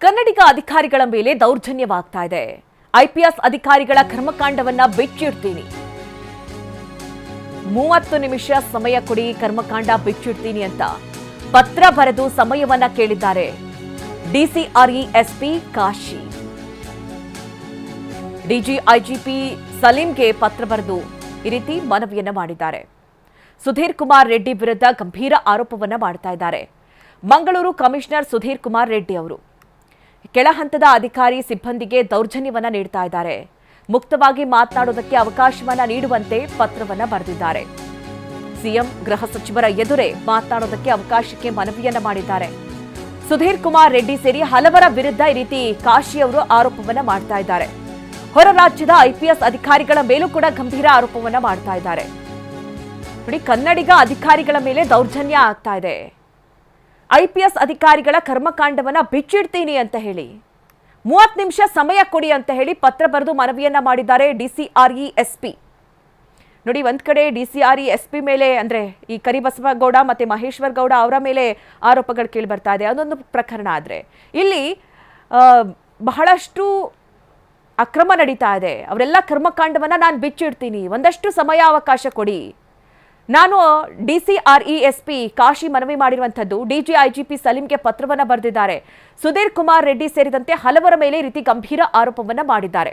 ಕನ್ನಡಿಗ ಅಧಿಕಾರಿಗಳ ಮೇಲೆ ದೌರ್ಜನ್ಯವಾಗ್ತಾ ಇದೆ. ಐಪಿಎಸ್ ಅಧಿಕಾರಿಗಳ ಕರ್ಮಕಾಂಡವನ್ನ ಬಿಚ್ಚಿಡ್ತೀನಿ, 30 ನಿಮಿಷ ಸಮಯ ಕೊಡಿ, ಕರ್ಮಕಾಂಡ ಬಿಚ್ಚಿಡ್ತೀನಿ ಅಂತ ಪತ್ರ ಬರೆದು ಸಮಯವನ್ನ ಕೇಳಿದ್ದಾರೆ ಡಿಸಿಆರ್ಇ ಎಸ್ಪಿ ಕಾಶಿ. ಡಿಜಿಐಜಿಪಿ ಸಲೀಂಗೆ ಪತ್ರ ಬರೆದು ಈ ರೀತಿ ಮನವಿಯನ್ನ ಮಾಡಿದ್ದಾರೆ. ಸುಧೀರ್ ಕುಮಾರ್ ರೆಡ್ಡಿ ವಿರುದ್ಧ ಗಂಭೀರ ಆರೋಪವನ್ನ ಮಾಡ್ತಾ ಇದ್ದಾರೆ. ಮಂಗಳೂರು ಕಮಿಷನರ್ ಸುಧೀರ್ ಕುಮಾರ್ ರೆಡ್ಡಿ ಅವರು ಕೆಳ ಹಂತದ ಅಧಿಕಾರಿ ಸಿಬ್ಬಂದಿಗೆ ದೌರ್ಜನ್ಯವನ್ನ ನೀಡ್ತಾ ಇದ್ದಾರೆ. ಮುಕ್ತವಾಗಿ ಮಾತನಾಡೋದಕ್ಕೆ ಅವಕಾಶವನ್ನ ನೀಡುವಂತೆ ಪತ್ರವನ್ನ ಬರೆದಿದ್ದಾರೆ. ಸಿಎಂ ಗೃಹ ಸಚಿವರ ಎದುರೇ ಮಾತನಾಡೋದಕ್ಕೆ ಅವಕಾಶಕ್ಕೆ ಮನವಿಯನ್ನ ಮಾಡಿದ್ದಾರೆ. ಸುಧೀರ್ ಕುಮಾರ್ ರೆಡ್ಡಿ ಸೇರಿ ಹಲವರ ವಿರುದ್ಧ ಈ ರೀತಿ ಕಾಶಿ ಅವರು ಆರೋಪವನ್ನ ಮಾಡ್ತಾ ಇದ್ದಾರೆ. ಹೊರ ರಾಜ್ಯದ ಐಪಿಎಸ್ ಅಧಿಕಾರಿಗಳ ಮೇಲೂ ಕೂಡ ಗಂಭೀರ ಆರೋಪವನ್ನ ಮಾಡ್ತಾ ಇದ್ದಾರೆ. ನೋಡಿ, ಕನ್ನಡಿಗ ಅಧಿಕಾರಿಗಳ ಮೇಲೆ ದೌರ್ಜನ್ಯ ಆಗ್ತಾ ಇದೆ. ಐಪಿಎಸ್ ಅಧಿಕಾರಿಗಳ ಕರ್ಮಕಾಂಡವನ್ನ ಬಿಚ್ಚಿಡ್ತೀನಿ ಅಂತ ಹೇಳಿ 30 ನಿಮಿಷ ಸಮಯ ಕೊಡಿ ಅಂತ ಹೇಳಿ ಪತ್ರ ಬರೆದು ಮನವಿಯನ್ನ ಮಾಡಿದ್ದಾರೆ ಡಿಸಿಆರ್ಇ ಎಸ್ಪಿ. ನೋಡಿ, ಒಂದ್ ಕಡೆ ಡಿಸಿಆರ್ಇ ಎಸ್ಪಿ ಮೇಲೆ ಅಂದ್ರೆ ಈ ಕರಿಬಸವಗೌಡ ಮತ್ತೆ ಮಹೇಶ್ವರ್ ಗೌಡ ಅವರ ಮೇಲೆ ಆರೋಪಗಳು ಕೇಳಿ ಬರ್ತಾ ಇದೆ. ಅದೊಂದು ಪ್ರಕರಣ. ಆದ್ರೆ ಇಲ್ಲಿ ಬಹಳಷ್ಟು ಅಕ್ರಮ ನಡೀತಾ ಇದೆ. ಅವರೆಲ್ಲ ಕರ್ಮಕಾಂಡವನ್ನ ನಾನು ಬಿಚ್ಚಿಡ್ತೀನಿ, ಒಂದಷ್ಟು ಸಮಯಾವಕಾಶ ಕೊಡಿ. ನಾನು ಡಿಸಿಆರ್ಇ ಎಸ್ಪಿ ಕಾಶಿ ಮನವಿ ಮಾಡಿರುವಂಥದ್ದು ಡಿಜಿಐಜಿಪಿ ಸಲೀಂಗೆ ಪತ್ರವನ್ನ ಬರೆದಿದ್ದಾರೆ. ಸುಧೀರ್ ಕುಮಾರ್ ರೆಡ್ಡಿ ಸೇರಿದಂತೆ ಹಲವರ ಮೇಲೆ ಈ ರೀತಿ ಗಂಭೀರ ಆರೋಪವನ್ನ ಮಾಡಿದ್ದಾರೆ.